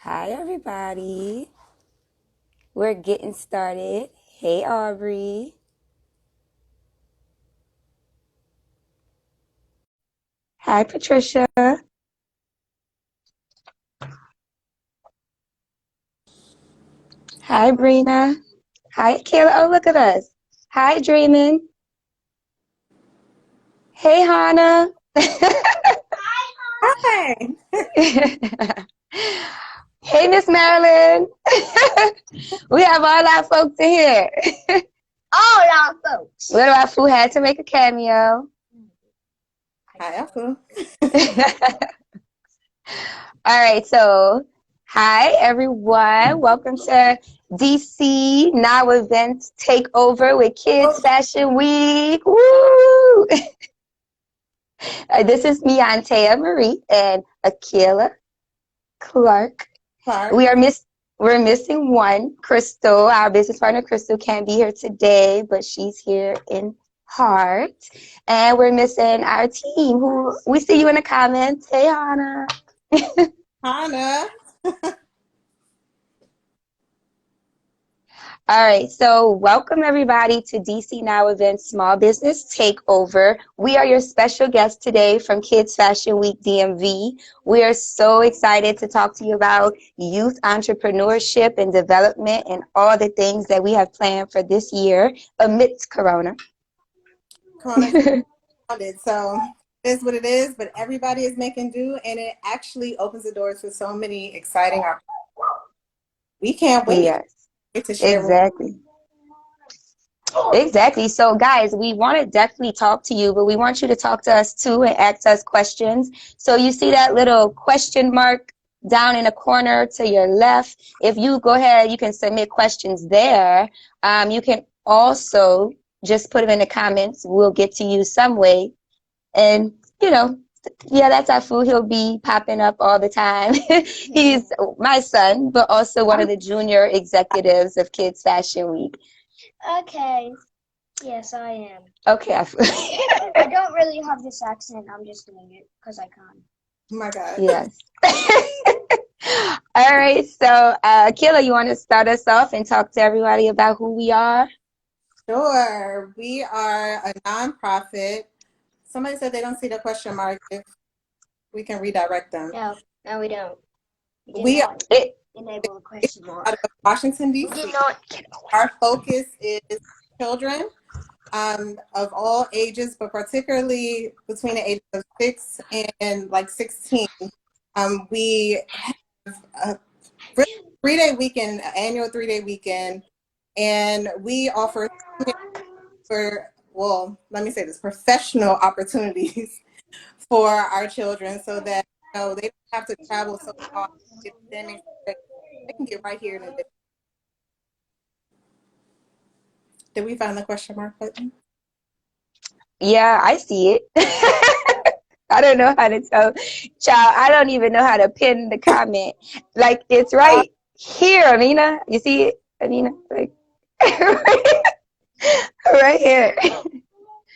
Hi, everybody. We're getting started. Hey, Aubrey. Hi, Patricia. Hi, Brina. Hi, Kayla. Oh, look at us. Hi, Dreamin'. Hey, Hannah. Hi. Hey, Miss Marilyn. We have all our folks in here. All our folks. Little Afu had to make a cameo. Hi, Apple. All right, so hi everyone. Welcome to DC Now Events Takeover with Kids Fashion Week. Woo! This is me, Antea Marie, and Akila Clark. Clark. We're missing one. Crystal, our business partner, Crystal, can't be here today, but she's here in heart. And we're missing our team, who we see you in the comments. Hey, Hannah. Hannah. All right, so welcome everybody to DC Now Events Small Business Takeover. We are your special guests today from Kids Fashion Week DMV. We are so excited to talk to you about youth entrepreneurship and development and all the things that we have planned for this year amidst Corona. Corona founded. So it is what it is, but everybody is making do, and it actually opens the doors for so many exciting opportunities. We can't wait Yes, to share with exactly. Exactly. So, guys, we want to definitely talk to you, but we want you to talk to us too and ask us questions. So, you see that little question mark down in the corner to your left? If you go ahead, you can submit questions there. You can also just put them in the comments. We'll get to you some way. And, you know, yeah, that's our food. He'll be popping up all the time. He's my son, but also one of the junior executives of Kids Fashion Week. Okay. Yes, I am. Okay. I don't really have this accent. I'm just doing it because I can. Oh my God. Yes. All right. So, Kayla, you want to start us off and talk to everybody about who we are? Sure. We are a nonprofit. Somebody said they don't see the question mark. If we can redirect them. No, we don't. We We are not enable the question out mark. of Washington, We D.C. did not. Our focus is children of all ages, but particularly between the ages of 6 and like 16. We have a 3-day weekend, annual 3-day weekend, and we offer let me say this, professional opportunities for our children so that they don't have to travel so far. They can get right here in a day. Did we find the question mark button? Yeah, I see it. I don't know how to tell. Child, I don't even know how to pin the comment. Like, it's right here, Amina. You see it, Amina? Like, right here.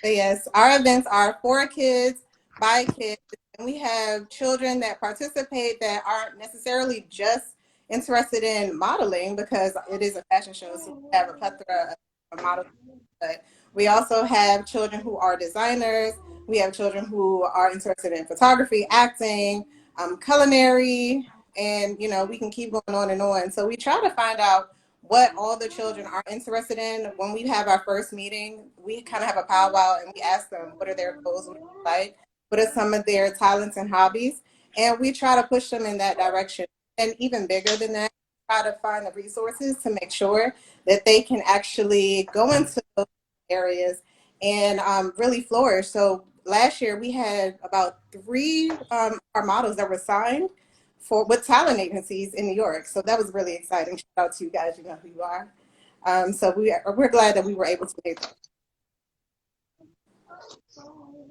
But yes, our events are for kids, by kids, and we have children that participate that aren't necessarily just interested in modeling because it is a fashion show, so we have a plethora of models. But we also have children who are designers. We have children who are interested in photography, acting, culinary, and we can keep going on and on. So we try to find out what all the children are interested in. When we have our first meeting, we kind of have a powwow and we ask them what are their goals, what are some of their talents and hobbies, and we try to push them in that direction. And even bigger than that, try to find the resources to make sure that they can actually go into those areas and really flourish. So last year we had about 3 our models that were signed with talent agencies in New York. So that was really exciting. Shout out to you guys. You know who you are. So we're glad that we were able to do that.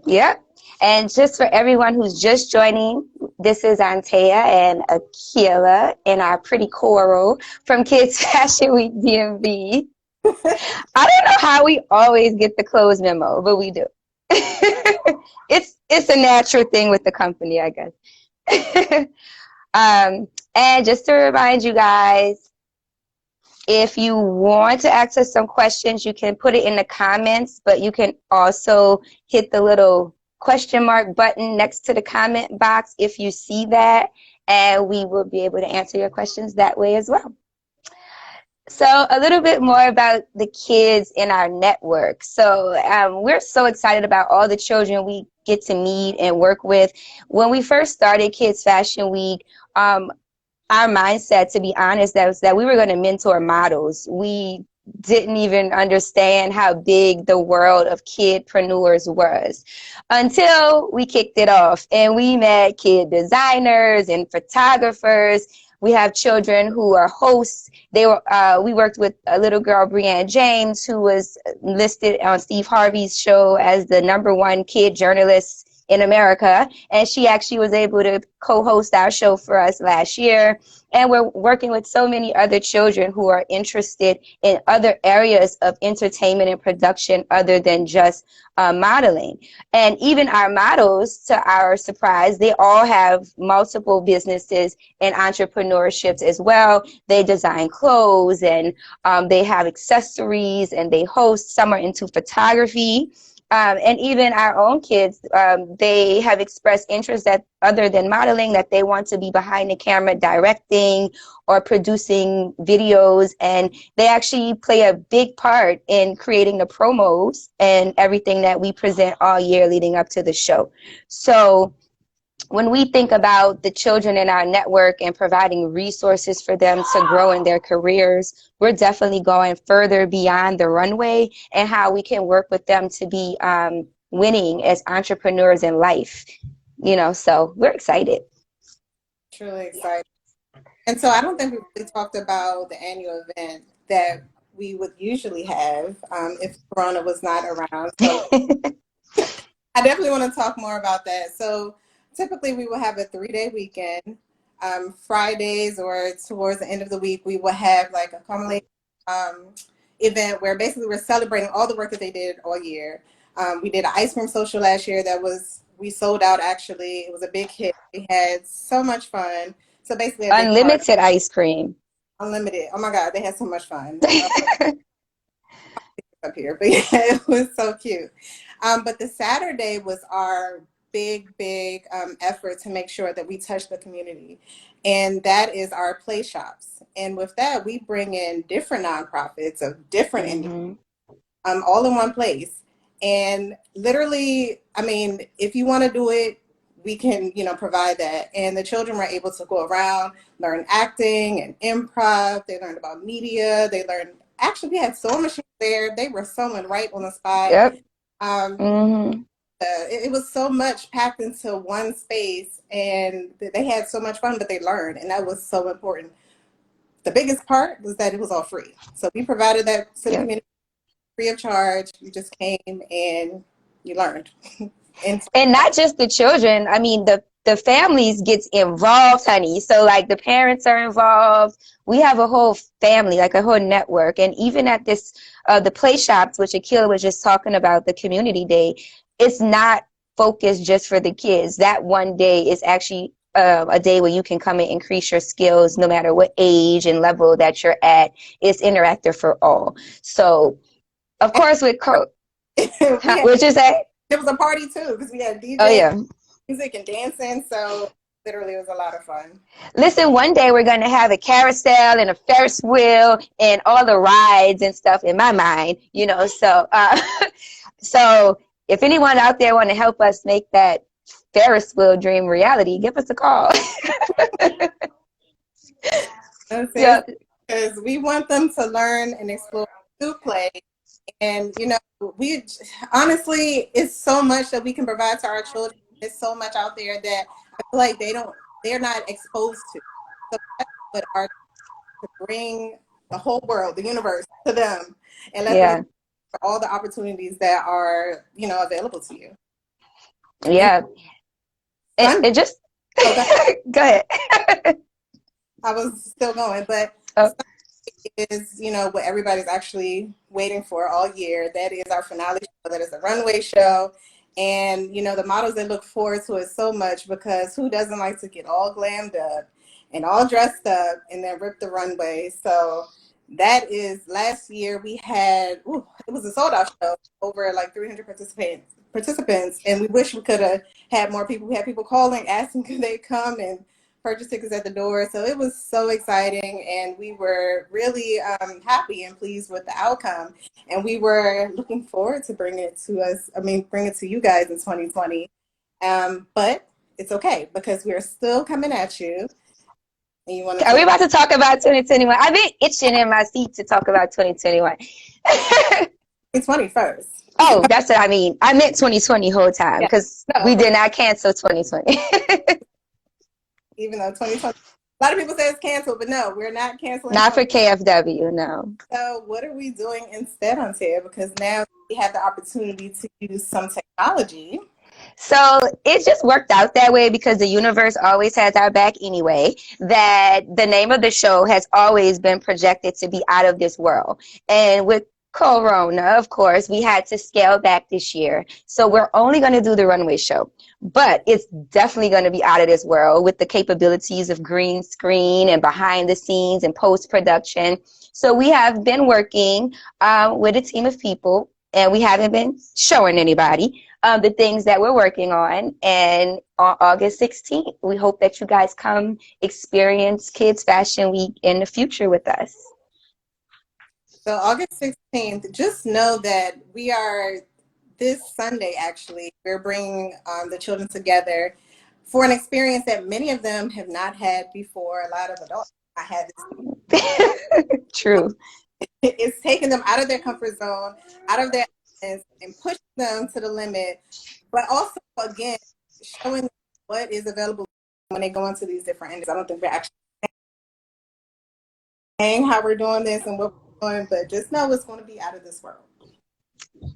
Yep. And just for everyone who's just joining, this is Antea and Akila and our pretty coral from Kids Fashion Week DMV. I don't know how we always get the closed memo, but we do. It's a natural thing with the company, I guess. And just to remind you guys, if you want to ask us some questions, you can put it in the comments, but you can also hit the little question mark button next to the comment box if you see that, and we will be able to answer your questions that way as well. So a little bit more about the kids in our network. So we're so excited about all the children we get to meet and work with. When we first started Kids Fashion Week, our mindset, to be honest, that was that we were going to mentor models. We didn't even understand how big the world of kidpreneurs was until we kicked it off and we met kid designers and photographers. We have children who are hosts. We worked with a little girl, Brianne James, who was listed on Steve Harvey's show as the #1 kid journalist in America, and she actually was able to co-host our show for us last year. And we're working with so many other children who are interested in other areas of entertainment and production other than just modeling. And even our models, to our surprise, they all have multiple businesses and entrepreneurships as well. They design clothes, and they have accessories, and they host. Some are into photography. And even our own kids, they have expressed interest that other than modeling, that they want to be behind the camera directing or producing videos. And they actually play a big part in creating the promos and everything that we present all year leading up to the show. So when we think about the children in our network and providing resources for them to grow in their careers, we're definitely going further beyond the runway and how we can work with them to be winning as entrepreneurs in life. So we're excited. Truly excited. And so I don't think we really talked about the annual event that we would usually have if Corona was not around. So I definitely want to talk more about that. So typically we will have a 3-day weekend. Fridays or towards the end of the week, we will have like a culmination event where basically we're celebrating all the work that they did all year. We did an ice cream social last year we sold out actually. It was a big hit. We had so much fun. So basically unlimited ice cream. Unlimited. Oh my God, they had so much fun. Up here, but yeah, it was so cute. But the Saturday was our big effort to make sure that we touch the community, and that is our play shops. And with that, we bring in different nonprofits of different industries, all in one place. And literally, I mean, if you want to do it, we can, provide that. And the children were able to go around, learn acting and improv. They learned about media. They learned. Actually, we had sewing machines there. They were sewing right on the spot. Yep. It was so much packed into one space, and they had so much fun, but they learned, and that was so important. The biggest part was that it was all free. So we provided that to the community free of charge. You just came and you learned. And not just the children. I mean, the families gets involved, honey. So like the parents are involved. We have a whole family, like a whole network. And even at this, the play shops, which Akila was just talking about, the community day, it's not focused just for the kids. That one day is actually a day where you can come and increase your skills no matter what age and level that you're at. It's interactive for all. So, of course, with what'd you say? It was a party too because we had DJ, music, and dancing. So literally, it was a lot of fun. Listen, one day we're going to have a carousel and a Ferris wheel and all the rides and stuff in my mind, So, so if anyone out there want to help us make that Ferris wheel dream reality, give us a call. Because we want them to learn and explore new play. And, we honestly, it's so much that we can provide to our children. There's so much out there that I feel like they're not exposed to. So that's what to bring the whole world, the universe to them and let them all the opportunities that are, available to you. Yeah. It just, go ahead. I was still going, but is, what everybody's actually waiting for all year. That is our finale show. That is the runway show. And, you know, the models, they look forward to it so much because who doesn't like to get all glammed up and all dressed up and then rip the runway? So that is, last year we had, it was a sold out show, over like 300 participants. And we wish we could have had more people. We had people calling, asking could they come and purchase tickets at the door. So it was so exciting. And we were really happy and pleased with the outcome. And we were looking forward to bring it to you guys in 2020. But it's okay because we're still coming at you. And you want to Are we talk about to talk about 2021? I've been itching in my seat to talk about 2021. 2020 first. Oh, that's what I mean. I meant 2020 whole time because we did not cancel 2020. Even though 2020, a lot of people say it's canceled, but no, we're not canceling. Not for KFW, no. So what are we doing instead, Antea? Because now we have the opportunity to use some technology. So it just worked out that way because the universe always has our back anyway, that the name of the show has always been projected to be out of this world. And with Corona, of course, we had to scale back this year. So we're only going to do the runway show. But it's definitely going to be out of this world with the capabilities of green screen and behind the scenes and post-production. So we have been working with a team of people, and we haven't been showing anybody the things that we're working on. And on August 16th, we hope that you guys come experience Kids Fashion Week in the future with us. So August 16th, just know that we are, this Sunday actually, we're bringing the children together for an experience that many of them have not had before. A lot of adults have not had this. True. It's taking them out of their comfort zone, out of their and pushing them to the limit, but also, again, showing what is available when they go into these different industries. I don't think we're actually saying how we're doing this and what we're doing, but just know it's going to be out of this world.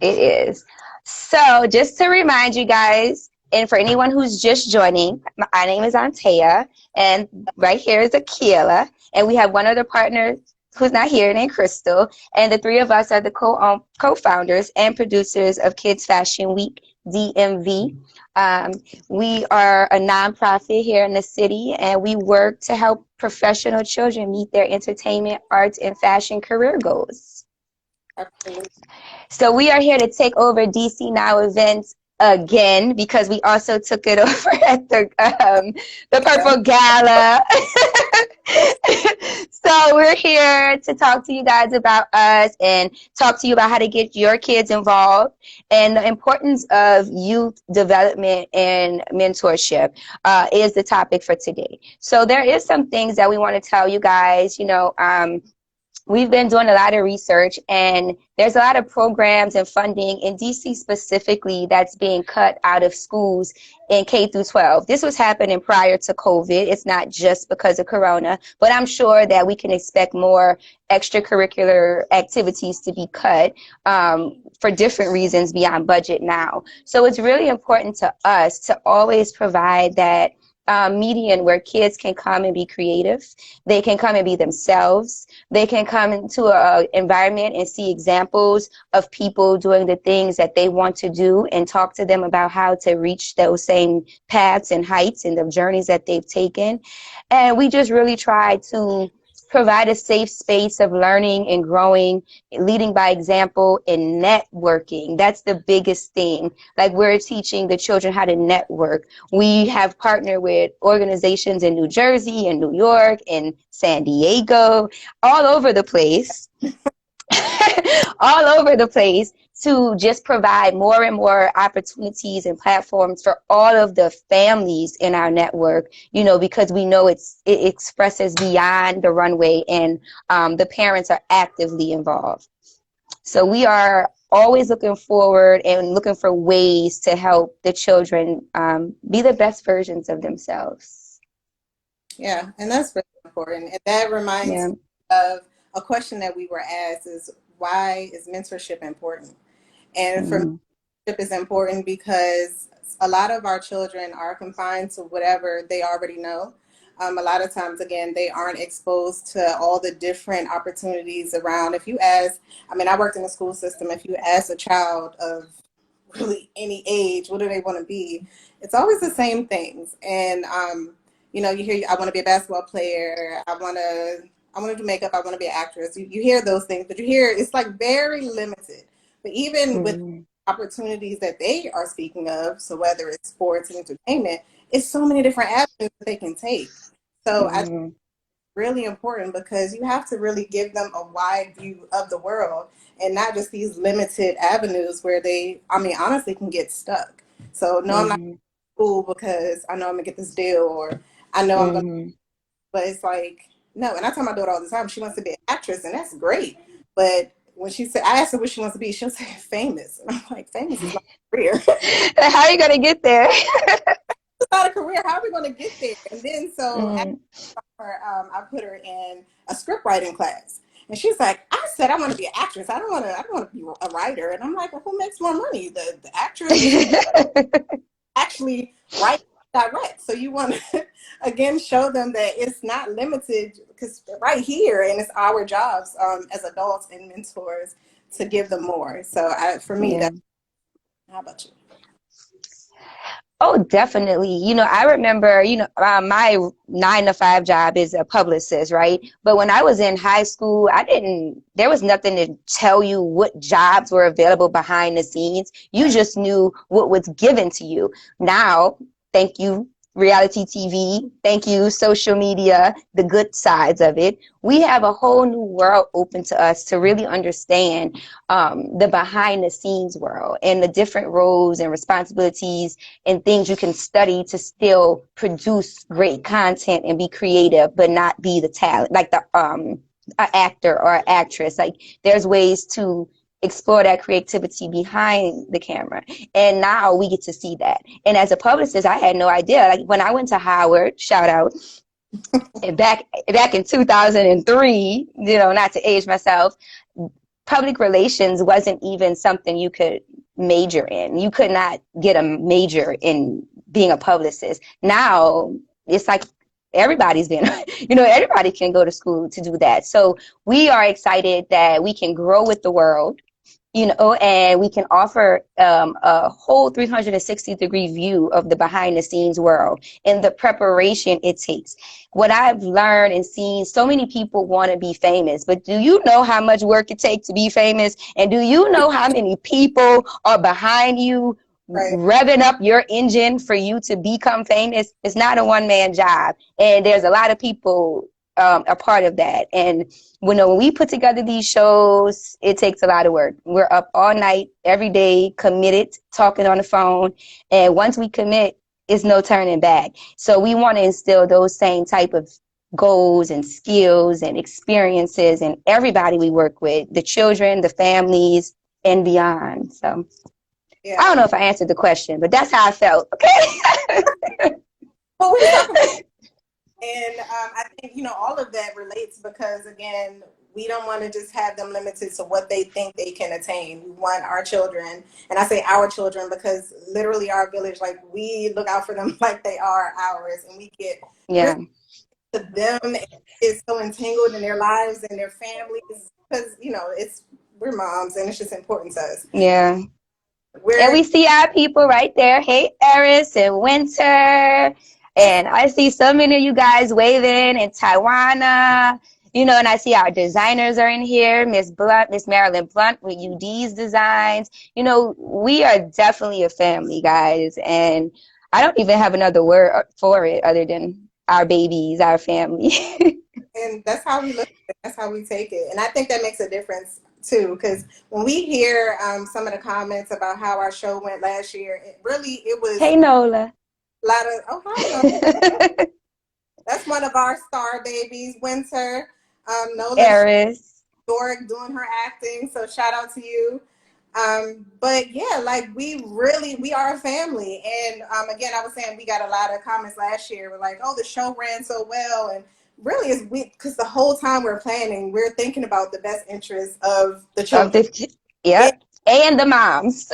It is. So just to remind you guys, and for anyone who's just joining, my name is Antea, and right here is Akila, and we have one other partner who's not here, named Crystal, and the three of us are the co-founders and producers of Kids Fashion Week DMV. We are a nonprofit here in the city, and we work to help professional children meet their entertainment, arts, and fashion career goals. Absolutely. So we are here to take over DC Now events again because we also took it over at the Purple Gala. So we're here to talk to you guys about us and talk to you about how to get your kids involved and the importance of youth development and mentorship is the topic for today. So there is some things that we want to tell you guys, we've been doing a lot of research, and there's a lot of programs and funding in DC specifically that's being cut out of schools in K through 12. This was happening prior to COVID. It's not just because of Corona, but I'm sure that we can expect more extracurricular activities to be cut for different reasons beyond budget now. So it's really important to us to always provide that median where kids can come and be creative. They can come and be themselves. They can come into an environment and see examples of people doing the things that they want to do and talk to them about how to reach those same paths and heights and the journeys that they've taken. And we just really try to provide a safe space of learning and growing, leading by example, and networking. That's the biggest thing. Like, we're teaching the children how to network. We have partnered with organizations in New Jersey and New York and San Diego, all over the place. All over the place, to just provide more and more opportunities and platforms for all of the families in our network, because we know it expresses beyond the runway, and the parents are actively involved. So we are always looking forward and looking for ways to help the children be the best versions of themselves. Yeah, and that's really important. And that reminds me of a question that we were asked is, why is mentorship important? And for me, mentorship is important because a lot of our children are confined to whatever they already know. A lot of times, again, they aren't exposed to all the different opportunities around. If you ask, I worked in the school system, if you ask a child of really any age, what do they want to be? It's always the same things. And you know, you hear, I want to be a basketball player. I want to do makeup. I want to be an actress. You hear those things, but you hear it's like very limited. But even with opportunities that they are speaking of, so whether it's sports and entertainment, it's so many different avenues that they can take. So I think it's really important because you have to really give them a wide view of the world and not just these limited avenues where they, I mean, honestly can get stuck. So no, I'm not in school because I know I'm gonna get this deal, or I know I'm gonna, but it's like, no. And I tell my daughter all the time, she wants to be an actress, and that's great. But when she said, I asked her what she wants to be, she'll say famous. And I'm like, famous is not a career. How are you gonna get there? It's not a career. How are we going to get there? And then so I put her in a script writing class, and she's like, I said I want to be an actress. I don't want to be a writer. And I'm like, well, who makes more money? The actress actually write, direct. So you want to again show them that it's not limited, because right here, and it's our jobs as adults and mentors to give them more. So for me, that's, how about you? Oh, definitely. You know, I remember, you know, my 9-to-5 job is a publicist, right? But when I was in high school, there was nothing to tell you what jobs were available behind the scenes. You just knew what was given to you. Now, thank you, reality TV. Thank you, social media, the good sides of it. We have a whole new world open to us to really understand the behind the scenes world and the different roles and responsibilities and things you can study to still produce great content and be creative, but not be the talent, like the an actor or an actress. Like there's ways to explore that creativity behind the camera. And now we get to see that. And as a publicist, I had no idea. Like when I went to Howard, shout out, back in 2003, you know, not to age myself, public relations wasn't even something you could major in. You could not get a major in being a publicist. Now it's like everybody's been, you know, everybody can go to school to do that. So we are excited that we can grow with the world, you know, and we can offer a whole 360-degree view of the behind the scenes world and the preparation it takes. What I've learned and seen, so many people want to be famous, but do you know how much work it takes to be famous? And do you know how many people are behind you revving up your engine for you to become famous? It's not a one-man job. And there's a lot of people a part of that. And when we put together these shows, it takes a lot of work. We're up all night, every day, committed, talking on the phone. And once we commit, it's no turning back. So we want to instill those same type of goals and skills and experiences in everybody we work with, the children, the families, and beyond. So I don't know if I answered the question, but that's how I felt. Okay. Well, we're talking about, and I think, you know, all of that relates because, again, we don't want to just have them limited to what they think they can attain. We want our children, and I say our children because literally our village, like we look out for them like they are ours, and we get to them. It's so entangled in their lives and their families because, you know, we're moms and it's just important to us. Yeah. And we see our people right there. Hey, Eris and Winter. And I see so many of you guys waving in Taiwan. You know, and I see our designers are in here. Miss Marilyn Blunt with UD's designs. You know, we are definitely a family, guys. And I don't even have another word for it other than our babies, our family. And that's how we look at it. That's how we take it. And I think that makes a difference too, because when we hear some of the comments about how our show went last year, it was Hey Nola. a lot of hi. That's one of our star babies, Winter. Nola Eris. Doric doing her acting, so shout out to you. But yeah, like we are a family. And again, I was saying we got a lot of comments last year. We're like, oh, the show ran so well, and really is because the whole time we're planning, we're thinking about the best interests of the children. And the moms.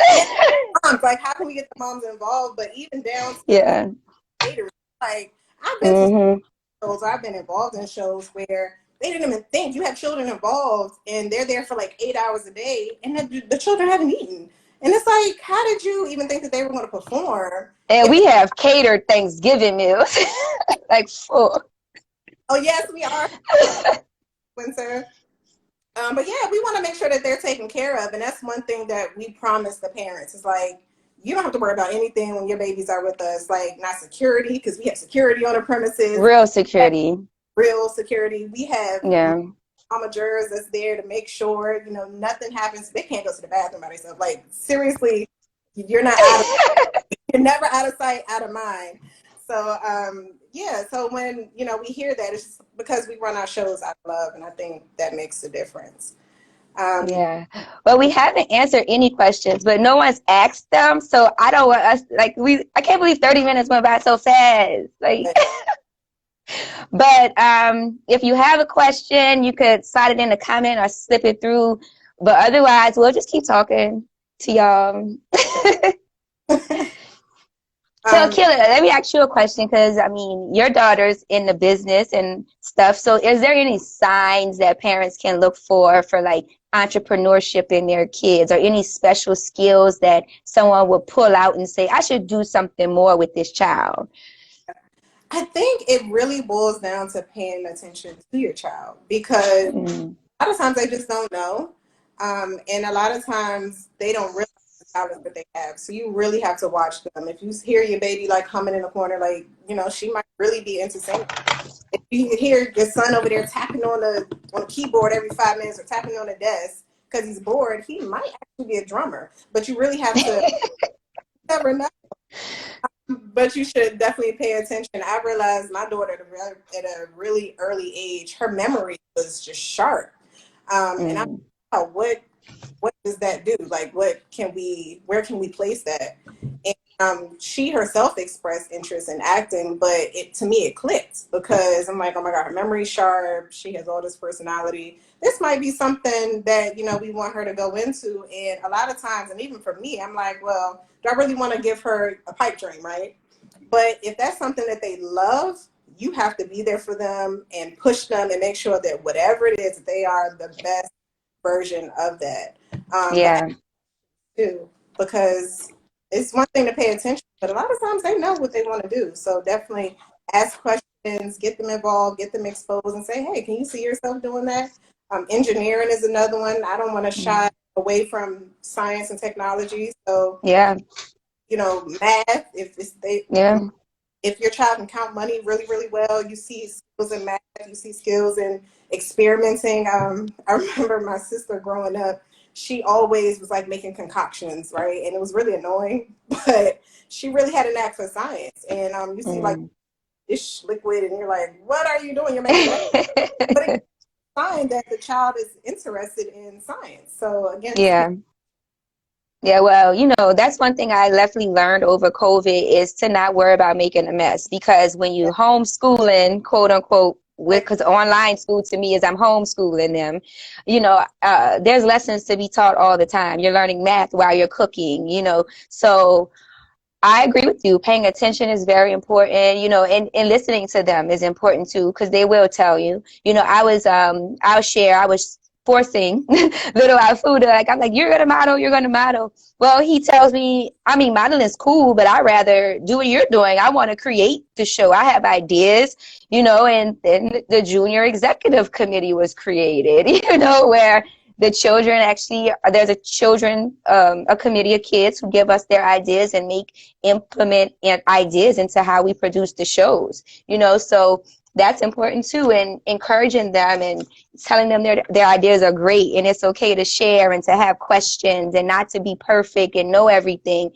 Like, how can we get the moms involved? But even down to later, like I've been involved in shows where they didn't even think you have children involved, and they're there for like 8 hours a day, and the children haven't eaten. And it's like, how did you even think that they were going to perform? And we have catered Thanksgiving meals, like full. Oh, yes, we are. Winter. But yeah, we want to make sure that they're taken care of. And that's one thing that we promise the parents. It's like, you don't have to worry about anything when your babies are with us. Like, not security, because we have security on the premises. Real security. Real security. We have Yeah. momagers that's there to make sure, nothing happens. They can't go to the bathroom by themselves. Like, seriously, you're not out of, you're never out of sight, out of mind. So, yeah, so when, we hear that, it's just because we run our shows out of love, and I think that makes a difference. Yeah. Well, we haven't answered any questions, but no one's asked them. So I don't want us, I can't believe 30 minutes went by so fast. Like, but if you have a question, you could slide it in the comment or slip it through. But otherwise, we'll just keep talking to y'all. So, Killer, let me ask you a question because, I mean, your daughter's in the business and stuff. So is there any signs that parents can look for like entrepreneurship in their kids, or any special skills that someone would pull out and say, I should do something more with this child? I think it really boils down to paying attention to your child, because a lot of times they just don't know. And a lot of times they don't realize the talent that they have. So you really have to watch them. If you hear your baby like humming in the corner, like, she might really be into singing. If you hear your son over there tapping on the keyboard every 5 minutes, or tapping on the desk because he's bored, he might actually be a drummer. But you really have to never know. But you should definitely pay attention. I realized my daughter at a really early age, her memory was just sharp. And I thought, what does that do? Like, where can we place that? And she herself expressed interest in acting, but to me it clicked, because I'm like, oh my God, her memory's sharp. She has all this personality. This might be something that, we want her to go into. And a lot of times, and even for me, I'm like, well, do I really want to give her a pipe dream, right? But if that's something that they love, you have to be there for them and push them and make sure that whatever it is, they are the best version of that. Yeah. Too, because it's one thing to pay attention, but a lot of times they know what they want to do. So definitely ask questions, get them involved, get them exposed, and say, hey, can you see yourself doing that? Engineering is another one. I don't want to shy away from science and technology. So yeah, math. If your child can count money really, really well, you see skills in math, you see skills in experimenting. I remember my sister growing up, she always was like making concoctions, right? And it was really annoying, but she really had a knack for science. And you see like dish liquid, and you're like, what are you doing? You're making that. But it's a sign that the child is interested in science. So again, yeah, well, that's one thing I definitely learned over COVID is to not worry about making a mess, because when you homeschooling, quote unquote, because online school to me is I'm homeschooling them, there's lessons to be taught all the time. You're learning math while you're cooking, so I agree with you. Paying attention is very important, and listening to them is important too, because they will tell you. I was forcing little Alfuda, I'm like, you're gonna model. Well, he tells me, I mean, modeling is cool, but I'd rather do what you're doing. I want to create the show. I have ideas, and then the junior executive committee was created, where the children actually, there's a committee of kids who give us their ideas and implement ideas into how we produce the shows, so that's important too, and encouraging them and telling them their ideas are great and it's okay to share and to have questions and not to be perfect and know everything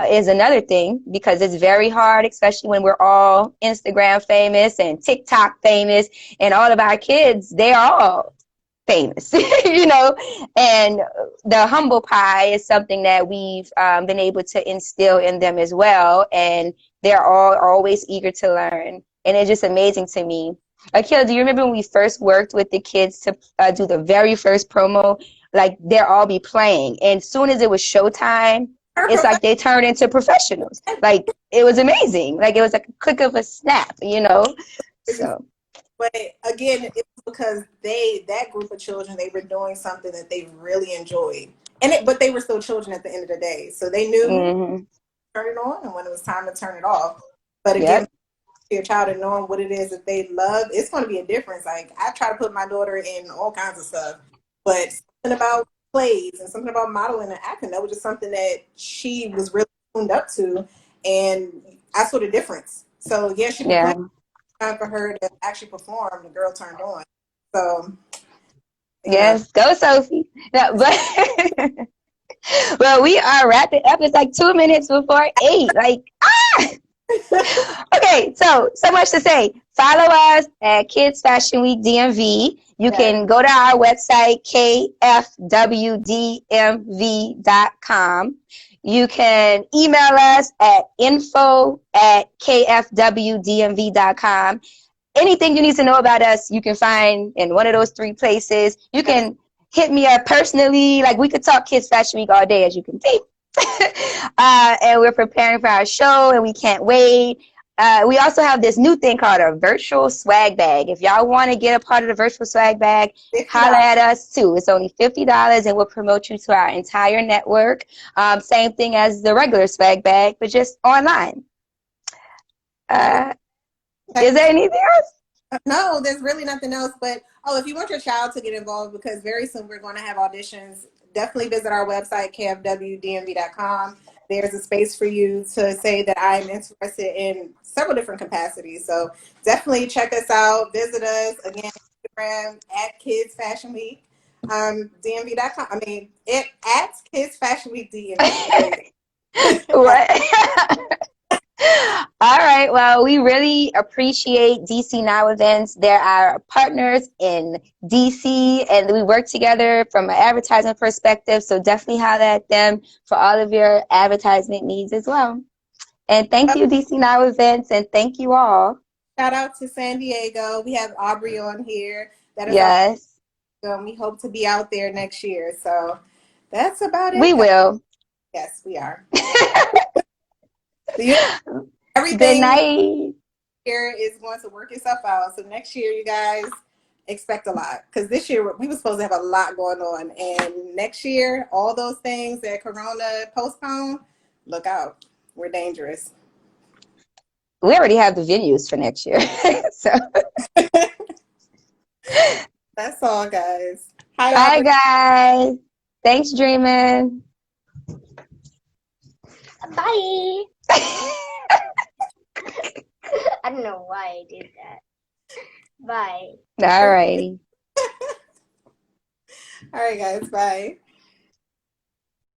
is another thing, because it's very hard, especially when we're all Instagram famous and TikTok famous, and all of our kids, they are all famous, and the humble pie is something that we've been able to instill in them as well, and they're all always eager to learn. And it's just amazing to me. Akila, do you remember when we first worked with the kids to do the very first promo? Like, they'll all be playing. And as soon as it was showtime, it's like they turned into professionals. Like, it was amazing. Like, it was like a click of a snap, So. But again, it's because that group of children, they were doing something that they really enjoyed. But they were still children at the end of the day. So they knew Mm-hmm. turn it on and when it was time to turn it off. But again, Yep. your child and knowing what it is that they love, it's going to be a difference. Like I try to put my daughter in all kinds of stuff, but something about plays and something about modeling and acting, that was just something that she was really tuned up to, and I saw the difference. So yeah, she was Yeah. playing, time for her to actually perform. The girl turned on. So Yes. Go, Sophie. No, but well, we are wrapping up. It's like 2 minutes before 8. Like, okay, so much to say. Follow us at Kids Fashion Week DMV. You yes, can go to our website, kfwdmv.com. You can email us at info@kfwdmv.com. Anything you need to know about us, you can find in one of those 3 places. You yes. can hit me up personally. Like, we could talk Kids Fashion Week all day, as you can see. And we're preparing for our show, and we can't wait. We also have this new thing called a virtual swag bag. If y'all want to get a part of the virtual swag bag, holla $50. at us too. It's only $50, and we'll promote you to our entire network. Same thing as the regular swag bag, but just online. Is there anything else? No, there's really nothing else. But if you want your child to get involved, because very soon we're going to have auditions, definitely visit our website, kfwdmv.com. There's a space for you to say that I'm interested in several different capacities. So definitely check us out. Visit us again, Instagram at Kids Fashion Week, DMV.com. I mean, at Kids Fashion Week DMV. There you go. What? All right. Well, we really appreciate DC Now Events. They're our partners in DC, and we work together from an advertisement perspective. So definitely holler at them for all of your advertisement needs as well. And thank you, DC Now Events, and thank you all. Shout out to San Diego. We have Aubrey on here. That is our. Yes, We hope to be out there next year. So that's about we it, guys. will. Yes, we are. So Good everything night. here is going to work itself out. So next year, you guys expect a lot. Because this year, we were supposed to have a lot going on. And next year, all those things that Corona postponed, look out. We're dangerous. We already have the venues for next year. So, That's all, guys. Hi, bye, Aubrey. guys. Thanks, Dreamin'. Bye. I don't know why I did that. Bye. All righty. All right, guys. Bye.